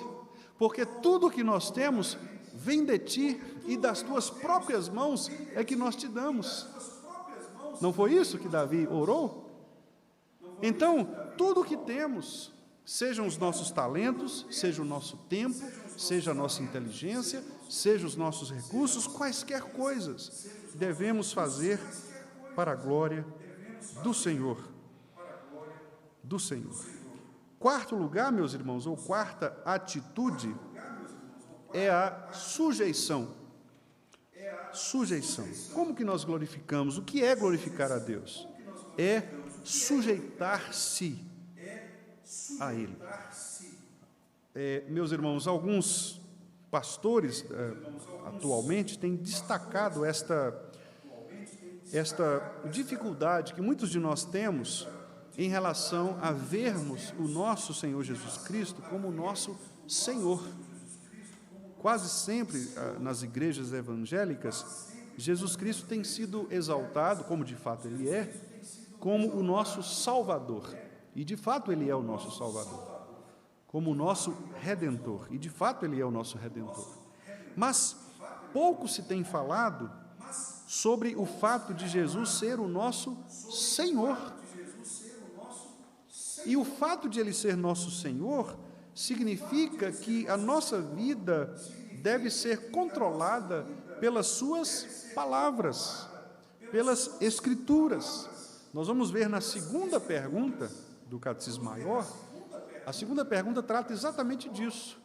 Speaker 2: Porque tudo que nós temos vem de Ti e das Tuas próprias mãos é que nós te damos. Não foi isso que Davi orou? Então, tudo o que temos, sejam os nossos talentos, seja o nosso tempo, seja a nossa inteligência, seja os nossos recursos, quaisquer coisas, devemos fazer para a glória do Senhor. Do Senhor. Quarto lugar, meus irmãos, ou quarta atitude, é a sujeição. Sujeição. Como que nós glorificamos? O que é glorificar a Deus? É sujeitar-se a Ele. Meus irmãos, alguns pastores atualmente têm destacado esta dificuldade que muitos de nós temos em relação a vermos o nosso Senhor Jesus Cristo como o nosso Senhor. Quase sempre, nas igrejas evangélicas, Jesus Cristo tem sido exaltado, como de fato Ele é, como o nosso Salvador. E de fato Ele é o nosso Salvador. Como o nosso Redentor. E de fato Ele é o nosso Redentor. Mas pouco se tem falado sobre o fato de Jesus ser o nosso Senhor. E o fato de Ele ser nosso Senhor significa que a nossa vida deve ser controlada pelas suas palavras, pelas Escrituras. Nós vamos ver na segunda pergunta do Catecismo Maior, a segunda pergunta trata exatamente disso.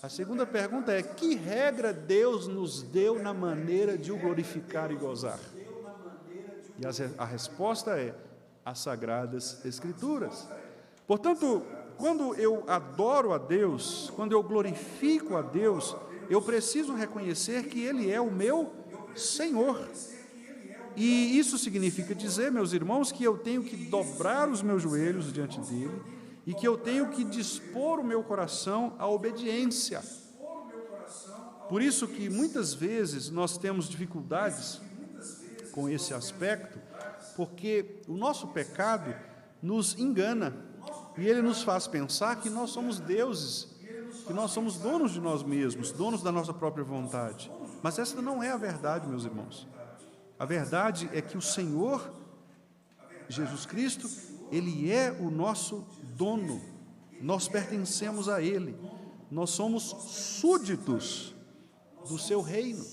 Speaker 2: A segunda pergunta é: que regra Deus nos deu na maneira de o glorificar e gozar? E a resposta é: as Sagradas Escrituras. Portanto, quando eu adoro a Deus, quando eu glorifico a Deus, eu preciso reconhecer que Ele é o meu Senhor. E isso significa dizer, meus irmãos, que eu tenho que dobrar os meus joelhos diante dEle e que eu tenho que dispor o meu coração à obediência. Por isso que muitas vezes nós temos dificuldades com esse aspecto, porque o nosso pecado nos engana e ele nos faz pensar que nós somos deuses, que nós somos donos de nós mesmos, donos da nossa própria vontade. Mas essa não é a verdade, meus irmãos. A verdade é que o Senhor Jesus Cristo, Ele é o nosso dono, nós pertencemos a Ele, nós somos súditos do seu reino,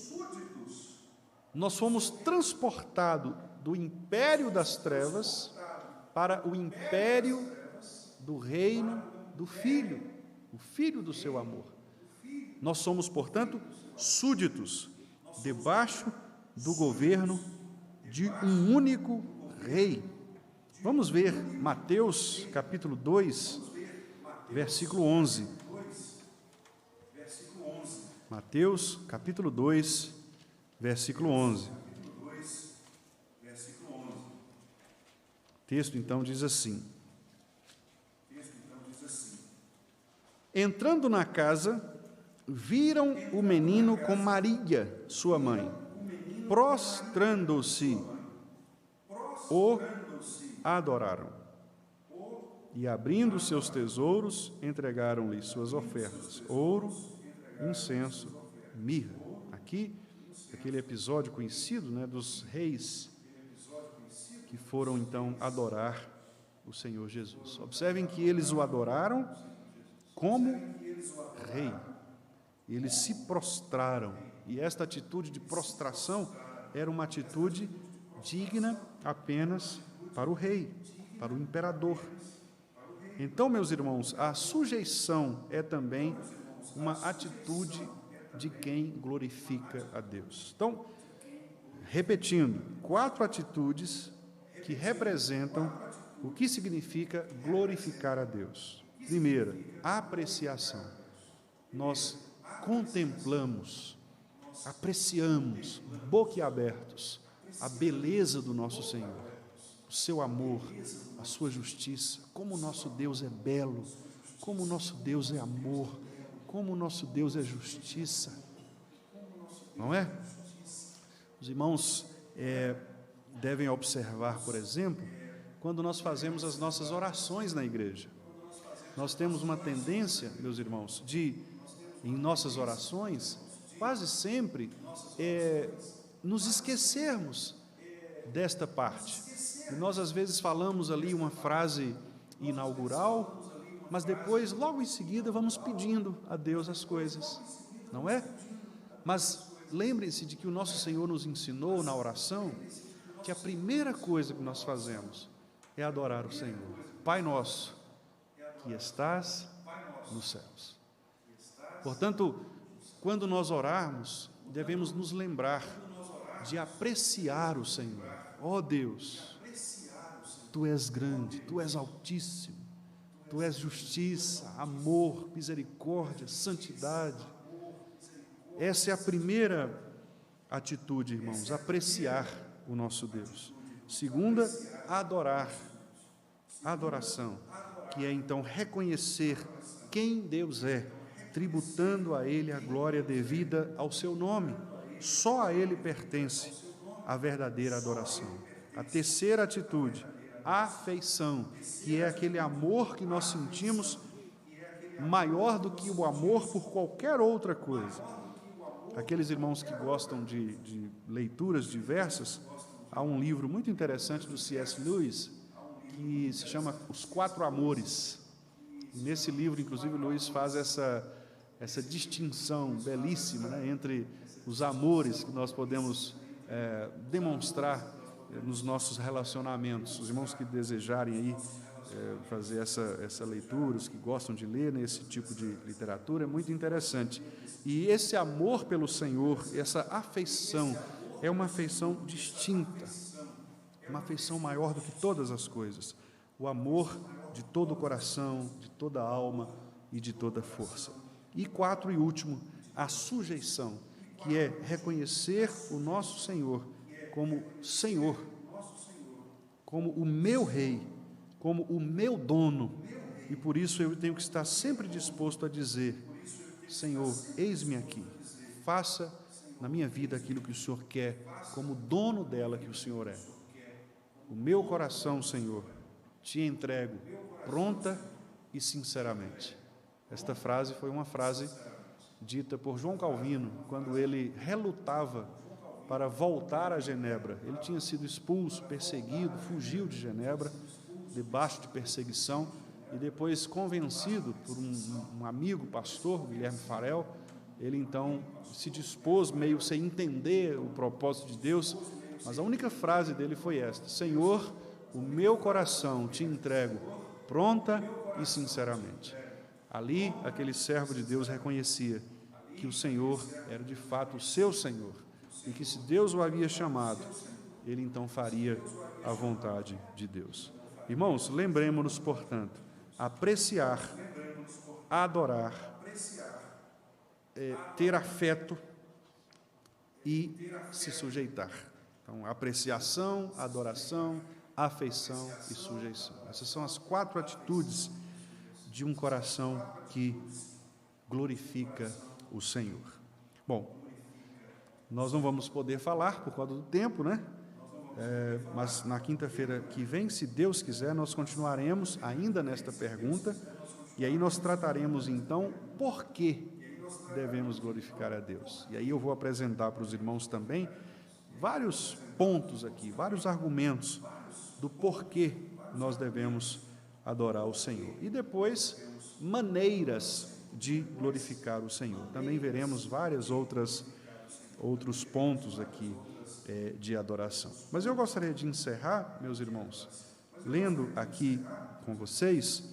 Speaker 2: nós fomos transportados do império das trevas para o império do reino do Filho, o Filho do seu amor. Nós somos, portanto, súditos, debaixo do governo de um único rei. Vamos ver Mateus, capítulo 2, versículo 11. Mateus, capítulo 2, versículo 11. O texto, então, diz assim: entrando na casa, viram o menino com Maria, sua mãe. Prostrando-se, o adoraram. E, abrindo seus tesouros, entregaram-lhe suas ofertas: ouro, incenso, mirra. Aqui, aquele episódio conhecido, né, dos reis que foram, então, adorar o Senhor Jesus. Observem que eles o adoraram como rei. Eles se prostraram. E esta atitude de prostração era uma atitude digna apenas para o rei, para o imperador. Então, meus irmãos, a sujeição é também uma atitude de quem glorifica a Deus. Então, repetindo, 4 atitudes que representam o que significa glorificar a Deus. Primeira, apreciação. Nós contemplamos, apreciamos, boquiabertos, a beleza do nosso Senhor, o seu amor, a sua justiça, como o nosso Deus é belo, como o nosso Deus é amor, como o nosso Deus é justiça, não é? Os irmãos devem observar, por exemplo, quando nós fazemos as nossas orações na igreja. Nós temos uma tendência, meus irmãos, de, em nossas orações, quase sempre nos esquecermos desta parte. E nós, às vezes, falamos ali uma frase inaugural, mas depois, logo em seguida, vamos pedindo a Deus as coisas, não é? Mas lembrem-se de que o nosso Senhor nos ensinou na oração que a primeira coisa que nós fazemos é adorar o Senhor. Pai nosso, que estás nos céus. Portanto, quando nós orarmos, devemos nos lembrar de apreciar o Senhor. Ó Deus, Tu és grande, Tu és altíssimo, Tu és justiça, amor, misericórdia, santidade. Essa é a primeira atitude, irmãos, apreciar o nosso Deus. Segunda, adorar, adoração, que é então reconhecer quem Deus é, tributando a Ele a glória devida ao seu nome. Só a Ele pertence a verdadeira adoração. A terceira atitude, afeição, que é aquele amor que nós sentimos maior do que o amor por qualquer outra coisa. Aqueles irmãos que gostam de leituras diversas, há um livro muito interessante do C.S. Lewis, que se chama Os Quatro Amores. E nesse livro, inclusive, Lewis faz essa essa distinção belíssima, né, entre os amores que nós podemos demonstrar nos nossos relacionamentos. Os irmãos que desejarem aí fazer essa leitura, os que gostam de ler nesse tipo de literatura, é muito interessante. E esse amor pelo Senhor, essa afeição, é uma afeição distinta, uma afeição maior do que todas as coisas. O amor de todo o coração, de toda a alma e de toda a força. E 4 e último, a sujeição, que é reconhecer o nosso Senhor como Senhor, como o meu Rei, como o meu dono, e por isso eu tenho que estar sempre disposto a dizer: Senhor, eis-me aqui, faça na minha vida aquilo que o Senhor quer, como dono dela que o Senhor é. O meu coração, Senhor, te entrego, pronta e sinceramente. Esta frase foi uma frase dita por João Calvino, quando ele relutava para voltar a Genebra. Ele tinha sido expulso, perseguido, fugiu de Genebra, debaixo de perseguição, e depois, convencido por um amigo pastor, Guilherme Farel, ele então se dispôs meio sem entender o propósito de Deus, mas a única frase dele foi esta: Senhor, o meu coração te entrego, pronta e sinceramente. Ali, aquele servo de Deus reconhecia que o Senhor era de fato o seu Senhor, e que se Deus o havia chamado, ele então faria a vontade de Deus. Irmãos, lembremos-nos, portanto, apreciar, adorar, ter afeto e se sujeitar. Então, apreciação, adoração, afeição e sujeição. Essas são as 4 atitudes de um coração que glorifica o Senhor. Bom, nós não vamos poder falar por causa do tempo, né? Mas na quinta-feira que vem, se Deus quiser, nós continuaremos ainda nesta pergunta, e aí nós trataremos então por que devemos glorificar a Deus. E aí eu vou apresentar para os irmãos também vários pontos aqui, vários argumentos do porquê nós devemos adorar o Senhor. E depois, maneiras de glorificar o Senhor. Também veremos vários outros pontos aqui de adoração. Mas eu gostaria de encerrar, meus irmãos, lendo aqui com vocês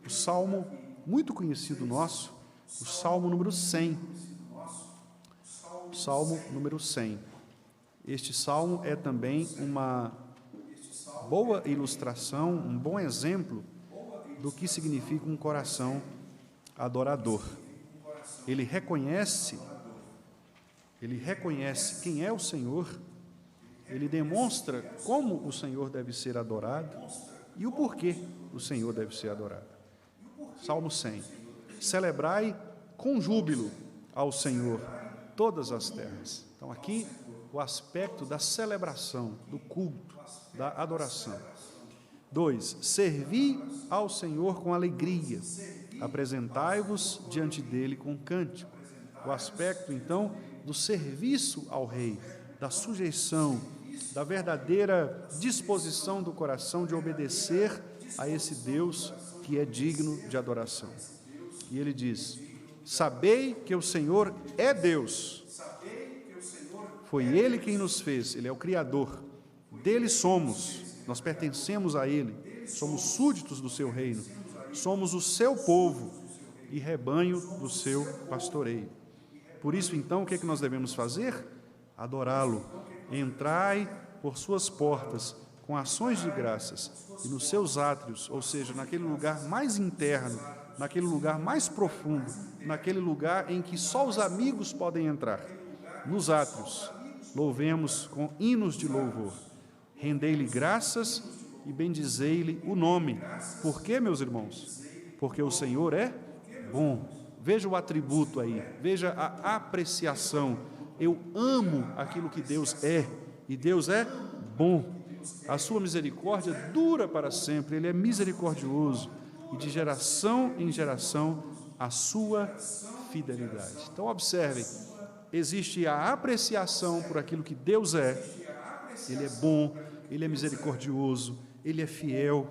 Speaker 2: o salmo muito conhecido nosso, o salmo número 100. Salmo número 100. Este salmo é também uma boa ilustração, um bom exemplo do que significa um coração adorador. Ele reconhece quem é o Senhor, ele demonstra como o Senhor deve ser adorado e o porquê o Senhor deve ser adorado. Salmo 100. Celebrai com júbilo ao Senhor todas as terras. Então, aqui, o aspecto da celebração, do culto, da adoração. 2. Servi ao Senhor com alegria, apresentai-vos diante dele com cântico. O aspecto, então, do serviço ao Rei, da sujeição, da verdadeira disposição do coração de obedecer a esse Deus que é digno de adoração. E ele diz: sabei que o Senhor é Deus. Foi Ele quem nos fez, Ele é o Criador. Dele somos, nós pertencemos a Ele, somos súditos do seu reino, somos o seu povo e rebanho do seu pastoreio. Por isso, então, o que é que nós devemos fazer? Adorá-lo. Entrai por suas portas com ações de graças e nos seus átrios, ou seja, naquele lugar mais interno, naquele lugar mais profundo, naquele lugar em que só os amigos podem entrar, nos átrios, louvemos com hinos de louvor. Rendei-lhe graças e bendizei-lhe o nome. Por quê, meus irmãos? Porque o Senhor é bom. Veja o atributo aí, veja a apreciação. Eu amo aquilo que Deus é, e Deus é bom. A sua misericórdia dura para sempre, Ele é misericordioso, e de geração em geração a sua fidelidade. Então, observem, existe a apreciação por aquilo que Deus é. Ele é bom, Ele é misericordioso, Ele é fiel.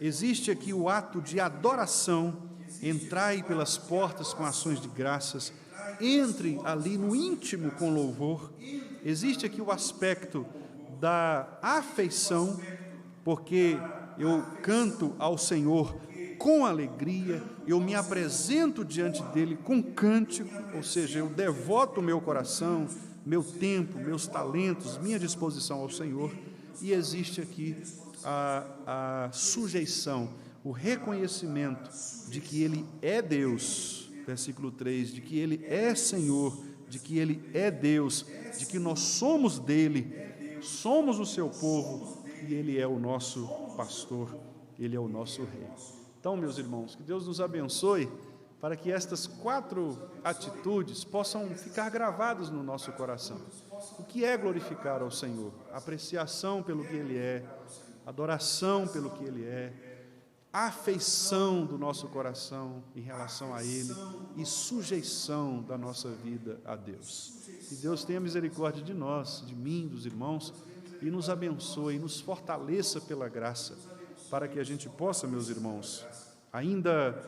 Speaker 2: Existe aqui o ato de adoração, entrai pelas portas com ações de graças, entre ali no íntimo com louvor. Existe aqui o aspecto da afeição, porque eu canto ao Senhor com alegria, eu me apresento diante dele com cântico, ou seja, eu devoto o meu coração, meu tempo, meus talentos, minha disposição ao Senhor. E existe aqui a sujeição, o reconhecimento de que ele é Deus, versículo 3, de que ele é Senhor, de que ele é Deus, de que nós somos dele, somos o seu povo e ele é o nosso pastor, ele é o nosso rei. Então, meus irmãos, que Deus nos abençoe para que estas 4 atitudes possam ficar gravadas no nosso coração. O que é glorificar ao Senhor? Apreciação pelo que ele é, adoração pelo que ele é, afeição do nosso coração em relação a ele e sujeição da nossa vida a Deus. Que Deus tenha misericórdia de nós, de mim, dos irmãos, e nos abençoe, e nos fortaleça pela graça, para que a gente possa, meus irmãos, ainda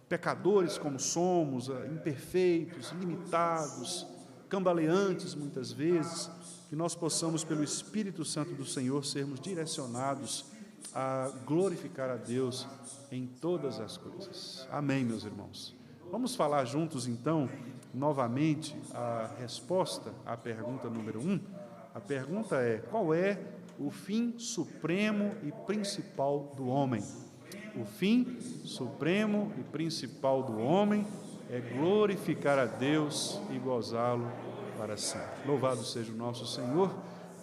Speaker 2: pecadores como somos, imperfeitos, limitados, cambaleantes muitas vezes, que nós possamos, pelo Espírito Santo do Senhor, sermos direcionados a glorificar a Deus em todas as coisas. Amém, meus irmãos. Vamos falar juntos, então, novamente, a resposta à pergunta número 1. A pergunta é: qual é o fim supremo e principal do homem? O fim supremo e principal do homem é glorificar a Deus e gozá-lo para sempre. Louvado seja o nosso Senhor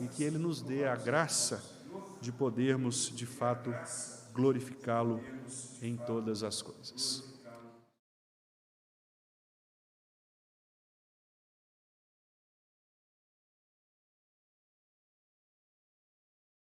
Speaker 2: e que Ele nos dê a graça de podermos, de fato, glorificá-lo em todas as coisas.